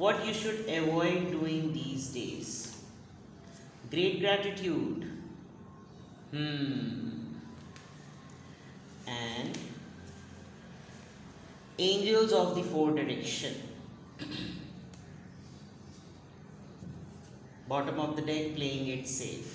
What you should avoid doing these days. Great gratitude. And angels of the four direction. Bottom of the deck, playing it safe.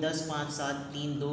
10, 5, 7, 3, 2,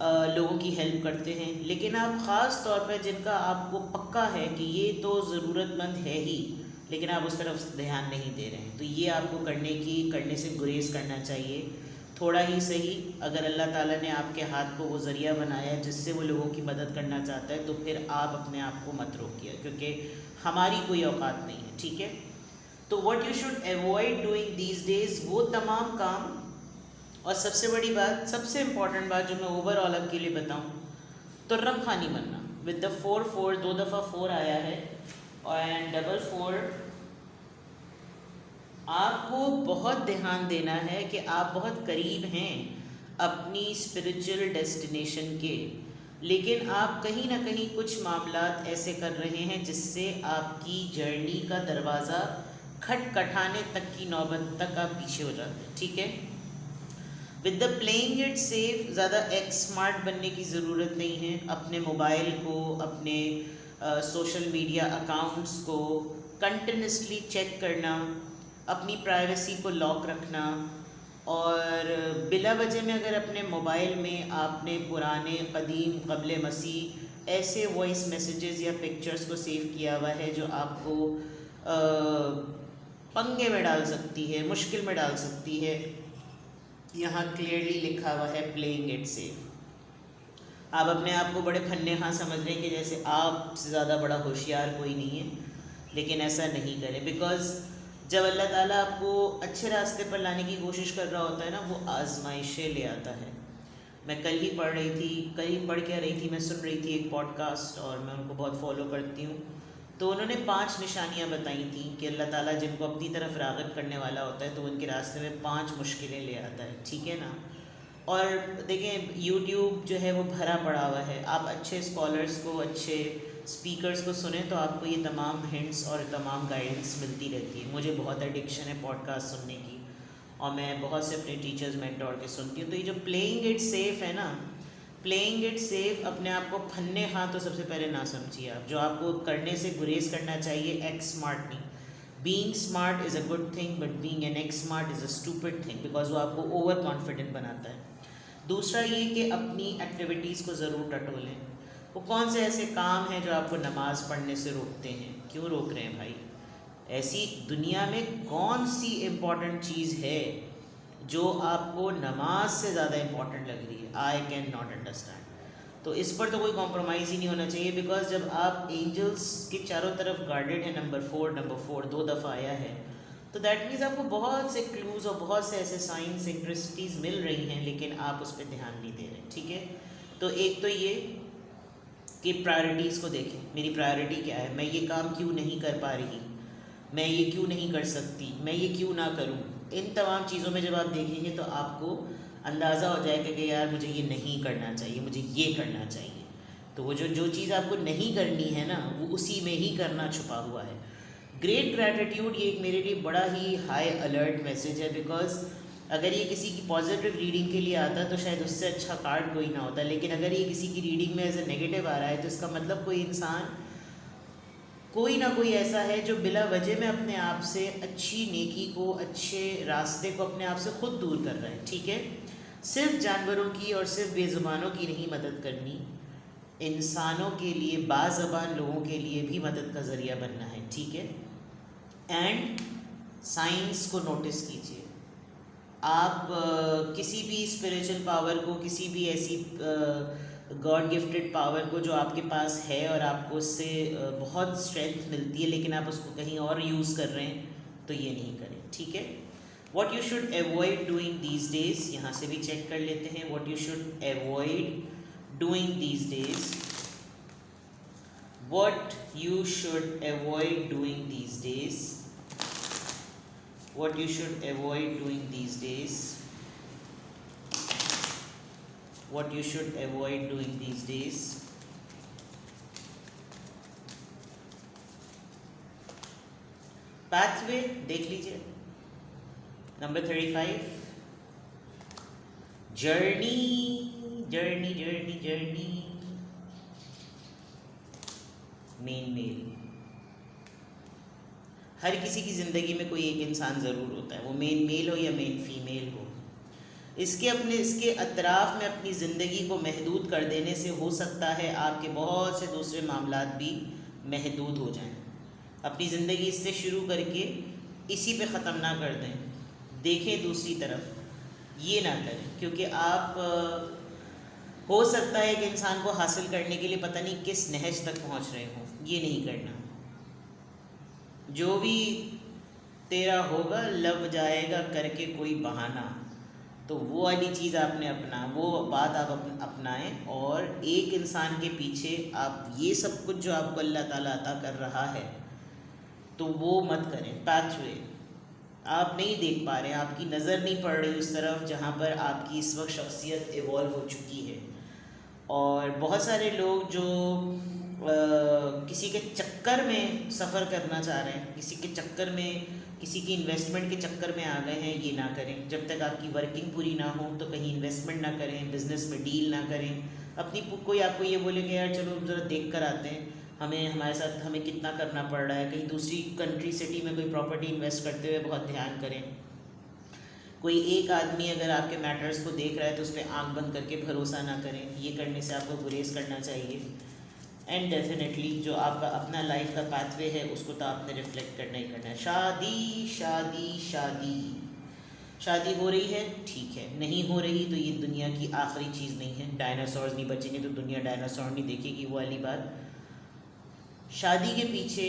لوگوں کی help کرتے ہیں، لیکن آپ خاص طور پہ جن کا آپ کو پکا ہے کہ یہ تو ضرورت مند ہے ہی لیکن آپ اس طرف دھیان نہیں دے رہے ہیں، تو یہ آپ کو کرنے سے گریز کرنا چاہیے، تھوڑا ہی صحیح۔ اگر اللہ تعالیٰ نے آپ کے ہاتھ کو وہ ذریعہ بنایا ہے جس سے وہ لوگوں کی مدد کرنا چاہتا ہے تو پھر آپ اپنے آپ کو مت روکیے، کیونکہ ہماری کوئی اوقات نہیں ہے، ٹھیک ہے۔ تو what you should avoid doing these days, وہ تمام کام، اور سب سے بڑی بات، سب سے امپورٹنٹ بات جو میں اوور آل آپ کے لیے بتاؤں تو رنگ خانی بننا ود دا 4 دو دفعہ 4 آیا ہے، اینڈ ڈبل 4۔ آپ کو بہت دھیان دینا ہے کہ آپ بہت قریب ہیں اپنی اسپرچل ڈیسٹینیشن کے، لیکن آپ کہیں نہ کہیں کچھ معاملات ایسے کر رہے ہیں جس سے آپ کی جرنی کا دروازہ کھٹکھٹانے تک کی نوبت تک آپ پیچھے ہو جاتے ہیں، ٹھیک ہے۔ With the playing it safe, زیادہ اسمارٹ بننے کی ضرورت نہیں ہے، اپنے موبائل کو، اپنے سوشل میڈیا اکاؤنٹس کو کنٹینیوسلی چیک کرنا، اپنی پرائیویسی کو لاک رکھنا، اور بلا وجہ میں اگر اپنے موبائل میں آپ نے پرانے قدیم قبل مسیح ایسے وائس میسیجز یا پکچرز کو سیو کیا ہوا ہے جو آپ کو پنگے میں ڈال سکتی ہے، مشکل میں ڈال سکتی ہے، یہاں کلیئرلی لکھا ہوا ہے پلینگ اٹ سیف۔ آپ اپنے آپ کو بڑے پھنے خاں سمجھ رہے ہیں کہ جیسے آپ سے زیادہ بڑا ہوشیار کوئی نہیں ہے، لیکن ایسا نہیں کریں، بیکاز جب اللہ تعالیٰ آپ کو اچھے راستے پر لانے کی کوشش کر رہا ہوتا ہے نا، وہ آزمائشیں لے آتا ہے۔ میں کل ہی پڑھ کے رہی تھی، میں سن رہی تھی ایک پوڈ کاسٹ، اور میں ان کو بہت فالو کرتی ہوں، تو انہوں نے 5 نشانیاں بتائی تھیں کہ اللہ تعالیٰ جن کو اپنی طرف راغب کرنے والا ہوتا ہے تو ان کے راستے میں 5 مشکلیں لے آتا ہے، ٹھیک ہے نا۔ اور دیکھیں یوٹیوب جو ہے وہ بھرا پڑا ہوا ہے، آپ اچھے اسکالرس کو، اچھے اسپیکرز کو سنیں تو آپ کو یہ تمام ہنٹس اور تمام گائیڈنس ملتی رہتی ہے۔ مجھے بہت ایڈکشن ہے پوڈ کاسٹ سننے کی، اور میں بہت سے اپنے ٹیچرز مینٹور کے سنتی ہوں۔ تو یہ جو پلینگ اٹ سیف ہے نا، پلینگ اٹ سیف، اپنے آپ کو پھنے ہاں تو سب سے پہلے نہ سمجھیے آپ، جو آپ کو کرنے سے گریز کرنا چاہیے ایکٹ اسمارٹ نہیں۔ Being smart is a good thing, but being an act smart is a stupid thing, because وہ آپ کو اوور کانفیڈنٹ بناتا ہے۔ دوسرا یہ کہ اپنی ایکٹیویٹیز کو ضرور ٹٹولیں۔ وہ کون سے ایسے کام ہیں جو آپ کو نماز پڑھنے سے روکتے ہیں؟ کیوں روک رہے ہیں بھائی؟ ایسی دنیا میں کون سی امپورٹنٹ چیز ہے جو آپ کو نماز سے زیادہ امپورٹنٹ لگ رہی ہے؟ I can not understand. تو اس پر تو کوئی کمپرومائز ہی نہیں ہونا چاہیے، بیکاز جب آپ اینجلس کے چاروں طرف گارڈڈ ہیں، نمبر 4 2 دفعہ آیا ہے، تو دیٹ مینس آپ کو بہت سے کلوز اور بہت سے ایسے سائنس سنکرسٹیز مل رہی ہیں، لیکن آپ اس پہ دھیان نہیں دے رہے، ٹھیک ہے۔ تو ایک تو یہ کہ پرائرٹیز کو دیکھیں، میری پرائرٹی کیا ہے، میں یہ کام کیوں نہیں کر پا رہی، میں یہ کیوں نہیں کر سکتی، میں یہ کیوں نہ کروں۔ ان تمام چیزوں میں جب آپ دیکھیں گے تو آپ کو اندازہ ہو جائے گا کہ یار مجھے یہ نہیں کرنا چاہیے، مجھے یہ کرنا چاہیے۔ تو وہ جو چیز آپ کو نہیں کرنی ہے نا، وہ اسی میں ہی کرنا چھپا ہوا ہے۔ گریٹ گریٹیٹیوڈ، یہ ایک میرے لیے بڑا ہی ہائی الرٹ میسیج ہے، بیکاز اگر یہ کسی کی پازیٹیو ریڈنگ کے لیے آتا تو شاید اس سے اچھا کارڈ کوئی نہ ہوتا، لیکن اگر یہ کسی کی ریڈنگ میں ایز اے نیگیٹو آ رہا ہے تو اس کا مطلب کوئی انسان کوئی نہ کوئی ایسا ہے جو بلا وجہ میں اپنے آپ سے اچھی نیکی کو، اچھے راستے کو اپنے آپ سے خود دور کر رہا ہے، ٹھیک ہے۔ صرف جانوروں کی اور صرف بے زبانوں کی نہیں مدد کرنی، انسانوں کے لیے، بازبان لوگوں کے لیے بھی مدد کا ذریعہ بننا ہے، ٹھیک ہے۔ اینڈ سائنس کو نوٹس کیجیے، آپ کسی بھی اسپریچول پاور کو، کسی بھی ایسی گاڈ گفٹڈ پاور کو جو آپ کے پاس ہے اور آپ کو اس سے بہت اسٹرینتھ ملتی ہے، لیکن آپ اس کو کہیں اور یوز کر رہے ہیں، تو یہ نہیں کریں، ٹھیک ہے۔ What you should avoid doing these days, یہاں سے بھی چیک کر لیتے ہیں، what you should avoid doing these days, what you should avoid doing these days, what you should avoid doing these days, what you should avoid doing these days۔ Pathway دیکھ لیجئے، number 35، journey journey journey journey, مین میل۔ ہر کسی کی زندگی میں کوئی ایک انسان ضرور ہوتا ہے، وہ مین میل ہو یا مین فیمیل ہو۔ اس کے اطراف میں اپنی زندگی کو محدود کر دینے سے ہو سکتا ہے آپ کے بہت سے دوسرے معاملات بھی محدود ہو جائیں. اپنی زندگی اس سے شروع کر کے اسی پہ ختم نہ کر دیں. دیکھیں دوسری طرف، یہ نہ کریں، کیونکہ آپ ہو سکتا ہے کہ انسان کو حاصل کرنے کے لیے پتہ نہیں کس نہج تک پہنچ رہے ہوں. یہ نہیں کرنا. جو بھی تیرا ہوگا لب جائے گا کر کے کوئی بہانہ، تو وہ والی چیز آپ نے وہ بات آپ اپنائیں، اور ایک انسان کے پیچھے آپ یہ سب کچھ جو آپ کو اللہ تعالیٰ عطا کر رہا ہے تو وہ مت کریں. پیتھ وے آپ نہیں دیکھ پا رہے ہیں، آپ کی نظر نہیں پڑ رہی اس طرف جہاں پر آپ کی اس وقت شخصیت ایوالو ہو چکی ہے. اور بہت سارے لوگ جو کسی کے چکر میں سفر کرنا چاہ رہے ہیں، کسی کے چکر میں، کسی کی انویسٹمنٹ کے چکر میں آ گئے ہیں، یہ نہ کریں. جب تک آپ کی ورکنگ پوری نہ ہو تو کہیں انویسٹمنٹ نہ کریں، بزنس میں ڈیل نہ کریں. کوئی آپ کو یہ بولے کہ یار چلو ذرا دیکھ کر آتے ہیں، ہمارے ساتھ ہمیں کتنا کرنا پڑ رہا ہے، کہیں دوسری کنٹری سٹی میں کوئی پراپرٹی انویسٹ کرتے ہوئے بہت دھیان کریں. کوئی ایک آدمی اگر آپ کے میٹرز کو دیکھ رہا ہے تو اس پہ آنکھ بند کر کے بھروسہ نہ کریں. یہ کرنے سے آپ کو گریز کرنا چاہیے. اینڈ ڈیفینیٹلی جو آپ کا اپنا لائف کا پاتھ وے ہے اس کو تو آپ نے ریفلیکٹ کرنا ہی کرنا ہے. شادی شادی شادی شادی ہو رہی ہے ٹھیک ہے، نہیں ہو رہی تو یہ دنیا کی آخری چیز نہیں ہے. ڈائناسورز نہیں بچیں گے تو دنیا ڈائناسور نہیں دیکھے گی، وہ والی بات. شادی کے پیچھے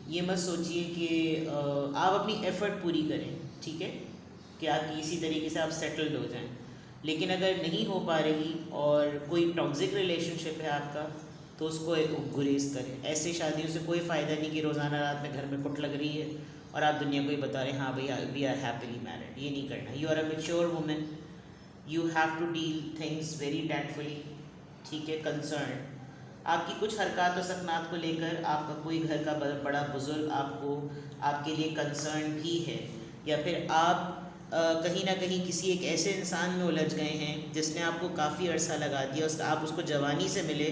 یہ مت سوچیے کہ آپ اپنی ایفرٹ پوری کریں، ٹھیک ہے، کہ آپ کسی طریقے سے آپ سیٹلڈ ہو جائیں. لیکن اگر نہیں ہو پا رہی اور کوئی ٹاکسک ریلیشن شپ ہے آپ کا تو اس کو گریز کریں. ایسے شادیوں سے کوئی فائدہ نہیں کہ روزانہ رات میں گھر میں کٹ لگ رہی ہے اور آپ دنیا کو ہی بتا رہے ہیں ہاں بھائی وی آر ہیپیلی میرڈ. یہ نہیں کرنا. You are a mature woman, you have to deal things very tactfully, ٹھیک ہے. کنسرن آپ کی کچھ حرکات و سکنات کو لے کر آپ کا کوئی گھر کا بڑا بزرگ آپ کے لیے کنسرن بھی ہے، یا پھر آپ کہیں نہ کہیں کسی ایک ایسے انسان میں الجھ گئے ہیں جس نے آپ کو کافی عرصہ لگا دیا. آپ اس کو جوانی سے ملے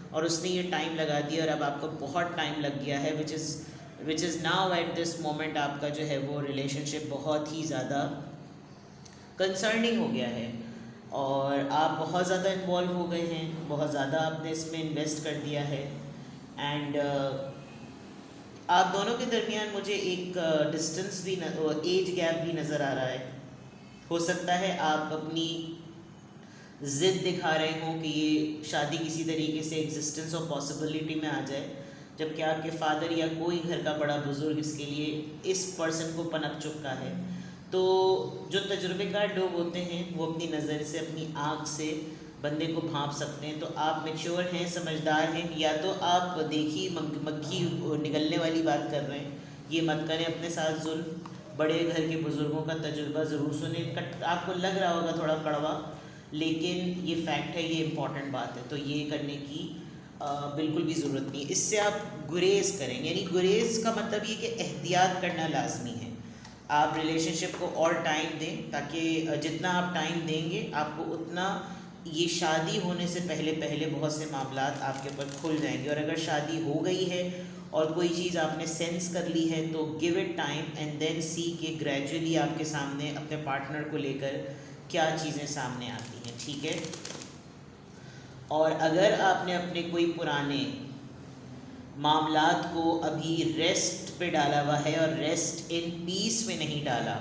اور اس نے یہ ٹائم لگا دیا اور اب آپ کو بہت ٹائم لگ گیا ہے، which is now at this moment آپ کا جو ہے وہ ریلیشن شپ بہت ہی زیادہ کنسرننگ ہو گیا ہے اور آپ بہت زیادہ انوالو ہو گئے ہیں، بہت زیادہ آپ نے اس میں انویسٹ کر دیا ہے. اینڈ آپ دونوں کے درمیان مجھے ایک ڈسٹنس بھی ایج گیپ بھی نظر آ رہا ہے. ہو سکتا ہے آپ اپنی ضد دکھا رہے ہوں کہ یہ شادی کسی طریقے سے ایگزسٹنس اور پاسبلٹی میں آ جائے، جبکہ آپ کے فادر یا کوئی گھر کا بڑا بزرگ اس کے لیے اس پرسن کو پنپ چکا ہے. تو جو تجربے کار لوگ ہوتے ہیں وہ اپنی نظر سے، اپنی آنکھ سے بندے کو بھانپ سکتے ہیں. تو آپ میچور ہیں، سمجھدار ہیں، یا تو آپ دیکھی مکھی نگلنے والی بات کر رہے ہیں. یہ مت کریں اپنے ساتھ ظلم. بڑے گھر کے بزرگوں کا تجربہ ضرور سنیں. آپ کو لگ رہا ہوگا تھوڑا کڑوا، لیکن یہ فیکٹ ہے، یہ امپورٹنٹ بات ہے. تو یہ کرنے کی بالکل بھی ضرورت نہیں ہے. اس سے آپ گریز کریں. یعنی گریز کا مطلب یہ کہ احتیاط کرنا لازمی ہے. آپ ریلیشن شپ کو اور ٹائم دیں، تاکہ جتنا آپ ٹائم دیں گے آپ کو اتنا یہ شادی ہونے سے پہلے بہت سے معاملات آپ کے اوپر کھل جائیں گے. اور اگر شادی ہو گئی ہے اور کوئی چیز آپ نے سینس کر لی ہے تو give it time and then see کہ گریجولی آپ کے سامنے اپنے پارٹنر کو لے کر کیا چیزیں سامنے آتی ہیں، ٹھیک ہے. اور اگر آپ نے اپنے کوئی پرانے معاملات کو ابھی ریسٹ پہ ڈالا ہوا ہے اور ریسٹ ان پیس میں نہیں ڈالا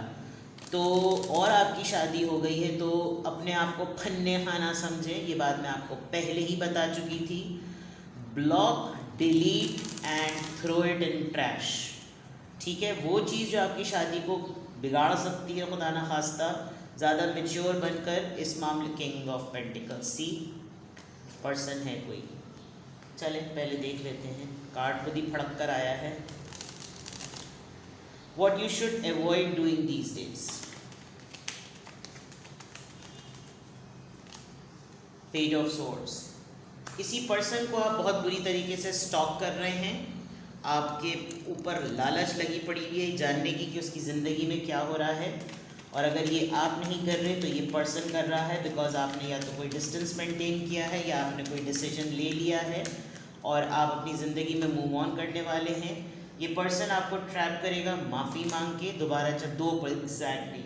تو اور آپ کی شادی ہو گئی ہے تو اپنے آپ کو پھنے خانہ سمجھیں. یہ بات میں آپ کو پہلے ہی بتا چکی تھی. Block, delete and through it in trash, ٹھیک ہے. وہ چیز جو آپ کی شادی کو بگاڑ سکتی ہے خدا نخواستہ، زیادہ میچور بن کر اس معاملے. کنگ آف پینٹیکل، سی پرسن ہے کوئی. چلیں پہلے دیکھ لیتے ہیں. کارڈ خود ہی پھڑک کر آیا ہے. What you should avoid doing these days. Page of swords. کسی پرسن کو آپ بہت بری طریقے سے سٹاک کر رہے ہیں. آپ کے اوپر لالچ لگی پڑی ہوئی ہے جاننے کی کہ اس کی زندگی میں کیا ہو رہا ہے، اور اگر یہ آپ نہیں کر رہے تو یہ پرسن کر رہا ہے، بیکاز آپ نے یا تو کوئی ڈسٹینس مینٹین کیا ہے یا آپ نے کوئی ڈیسیجن لے لیا ہے اور آپ اپنی زندگی میں موو آن کرنے والے ہیں. یہ پرسن آپ کو ٹریپ کرے گا معافی مانگ کے دوبارہ. جب ایگزیکٹلی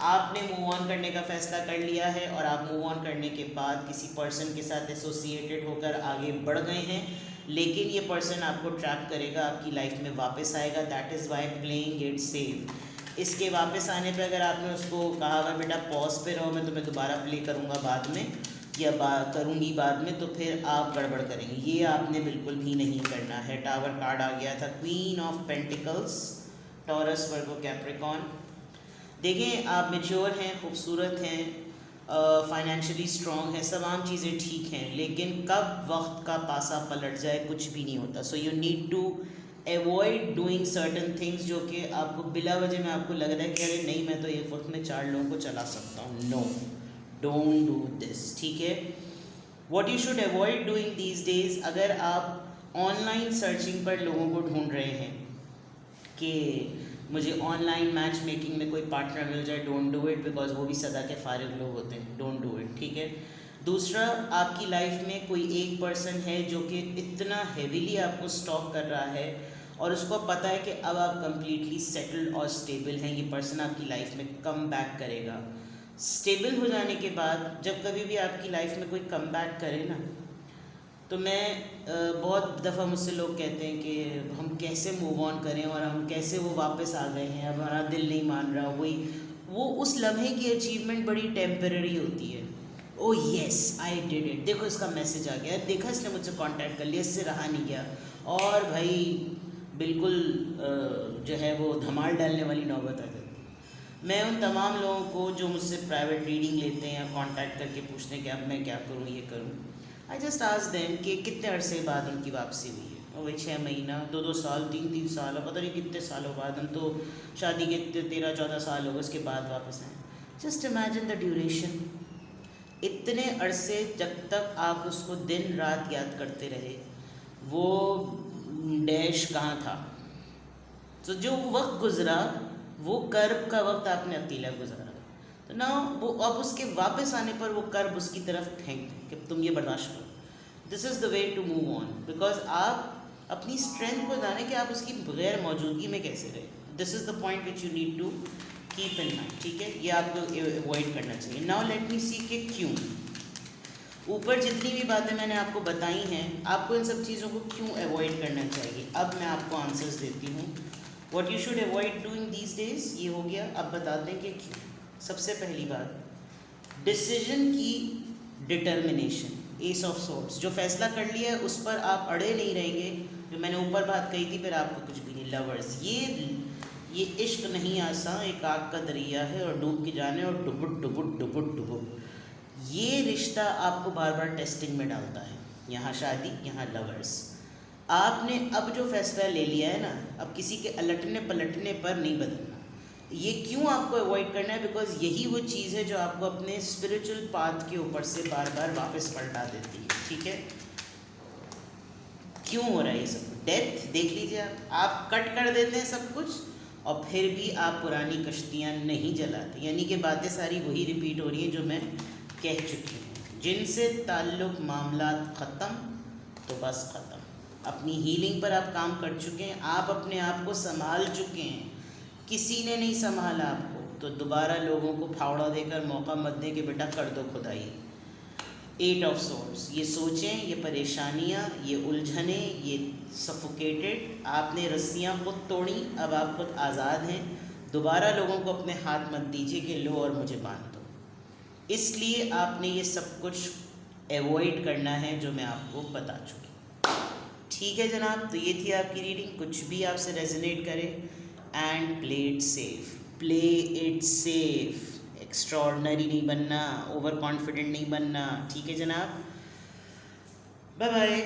آپ نے موو آن کرنے کا فیصلہ کر لیا ہے اور آپ موو آن کرنے کے بعد کسی پرسن کے ساتھ ایسوسیٹیڈ ہو کر آگے بڑھ گئے ہیں، لیکن یہ پرسن آپ کو ٹریپ کرے گا، آپ کی لائف میں واپس آئے گا. That is why playing it safe. اس کے واپس آنے پہ اگر آپ نے اس کو کہا ہوا بیٹا پاز پہ رہو، میں تمہیں دوبارہ پلے کروں گا بعد میں یا کروں گی بعد میں، تو پھر آپ گڑبڑ کریں گے. یہ آپ نے بالکل بھی نہیں کرنا ہے. ٹاور کارڈ آ گیا تھا، queen of pentacles, Taurus Virgo Capricorn. دیکھیں آپ میچور ہیں، خوبصورت ہیں، فائنینشلی اسٹرانگ ہیں، تمام چیزیں ٹھیک ہیں، لیکن کب وقت کا پاسا پلٹ جائے کچھ بھی نہیں ہوتا. So you need to avoid doing certain things جو کہ آپ کو بلا وجہ میں آپ کو لگ رہا ہے کہ ارے نہیں میں تو ایک وقت میں 4 لوگوں کو چلا سکتا ہوں. No, don't do this. ٹھیک ہے. What you should avoid doing these days, اگر آپ آن لائن سرچنگ پر لوگوں کو ڈھونڈ رہے ہیں کہ مجھے آن لائن میچ میکنگ میں کوئی پارٹنر مل جائے، ڈونٹ ڈو اٹ، بیکاز وہ بھی سدا کے فارغ لوگ ہوتے ہیں. Don't do it. ٹھیک ہے. دوسرا، آپ کی لائف میں کوئی ایک پرسن ہے جو کہ اتنا ہیویلی آپ کو اسٹاک کر رہا ہے اور اس کو پتہ ہے کہ اب آپ کمپلیٹلی سیٹلڈ اور اسٹیبل ہیں، یہ پرسن آپ کی لائف میں کم بیک کرے گا. اسٹیبل ہو جانے کے بعد جب کبھی بھی آپ کی لائف میں کوئی کم بیک کرے نا، تو میں بہت دفعہ مجھ سے لوگ کہتے ہیں کہ ہم کیسے موو آن کریں اور ہم کیسے وہ واپس آ گئے ہیں، اب ہمارا دل نہیں مان رہا. وہ اس لمحے کی اچیومنٹ بڑی ٹیمپرری ہوتی ہے. او یس آئی ڈیڈ اٹ، دیکھو اس کا میسج آ گیا، دیکھا اس نے مجھ سے کانٹیکٹ کر لیا، اس سے رہا نہیں گیا، اور بھائی بالکل جو ہے وہ دھمال ڈالنے والی نوبت آ جاتی ہے. میں ان تمام لوگوں کو جو مجھ سے پرائیویٹ ریڈنگ لیتے ہیں یا کانٹیکٹ کر کے پوچھتے ہیں کہ اب میں کیا کروں، یہ کروں، آئی جسٹ آسک دیم کہ کتنے عرصے بعد ان کی واپسی ہوئی ہے. اور وہی 6 مہینہ، 2 سال، 3 سال، اور پتہ نہیں کتنے سالوں بعد. ہم تو شادی کے 13-14 سال ہو گئے اس کے بعد واپس آئیں. Just imagine the duration. اتنے عرصے جب تک آپ اس کو دن رات یاد کرتے رہے، وہ ڈیش کہاں تھا. تو جو وقت گزرا وہ کرب کا وقت آپ نے اکیلا گزارا، تو نہ وہ اب اس کے واپس آنے پر وہ کرب اس کی طرف پھینک دیں کہ تم یہ برداشت کرو. This is the way to move on, because آپ اپنی اسٹرینتھ کو جانیں کہ آپ اس کی بغیر موجودگی میں کیسے رہیں. This is the point which you need to keep in mind. ٹھیک ہے. یہ آپ کو اوائڈ کرنا چاہیے. ناؤ لیٹ می سی کہ کیوں. اوپر جتنی بھی باتیں میں نے آپ کو بتائی ہیں، آپ کو ان سب چیزوں کو کیوں ایوائڈ کرنا چاہیے. اب میں آپ کو آنسرز دیتی ہوں. What you should avoid doing these days, یہ ہو گیا. اب بتاتے ہیں کہ کیوں. سب سے پہلی بات، ڈسیزن کی ڈٹرمنیشن. ایس آف سورڈس، جو فیصلہ کر لیا ہے اس پر آپ اڑے نہیں رہیں گے. جو میں نے اوپر بات کہی تھی پھر آپ کو کچھ بھی نہیں. لورز، یہ عشق نہیں آساں، ایک آگ کا دریا ہے اور ڈوب کے جانے اور ڈبٹ ڈبٹ ڈبٹ ڈبٹ. یہ رشتہ آپ کو بار بار ٹیسٹنگ میں ڈالتا ہے. یہاں شادی، یہاں لورز. آپ نے اب جو فیصلہ لے لیا ہے نا، اب کسی کے الٹنے پلٹنے پر نہیں بدلنا. یہ کیوں آپ کو اوائڈ کرنا ہے؟ بیکاز یہی وہ چیز ہے جو آپ کو اپنے اسپریچول پاتھ کے اوپر سے بار بار واپس پلٹا دیتی ہے. ٹھیک ہے. کیوں ہو رہا ہے یہ سب؟ ڈیتھ دیکھ لیجیے. آپ کٹ کر دیتے ہیں سب کچھ اور پھر بھی آپ پرانی کشتیاں نہیں جلاتے. یعنی کہ باتیں ساری وہی ریپیٹ ہو رہی ہیں جو میں کہہ چکی ہوں. جن سے تعلق معاملات ختم تو بس ختم. اپنی ہیلنگ پر آپ کام کر چکے ہیں، آپ اپنے آپ کو سنبھال چکے ہیں، کسی نے نہیں سنبھالا آپ کو. تو دوبارہ لوگوں کو پھاوڑا دے کر موقع مت دیں کہ بیٹا کر دو کھدائی. 8 آف سورڈس، یہ سوچیں، یہ پریشانیاں، یہ الجھنیں، یہ سفوکیٹڈ. آپ نے رسیاں خود توڑیں، اب آپ خود آزاد ہیں. دوبارہ لوگوں کو اپنے ہاتھ مت دیجیے کہ لو اور مجھے باندھ دو. اس لیے آپ نے یہ سب کچھ ایوائڈ کرنا ہے جو میں آپ کو بتا چکی. ٹھیک ہے جناب. تو یہ تھی آپ کی ریڈنگ. کچھ بھی آپ سے ریزونیٹ کرے، and play it safe. Play it safe. Extraordinary نہیں بننا، اوور کانفیڈنٹ نہیں بننا. ٹھیک ہے جناب. Bye bye.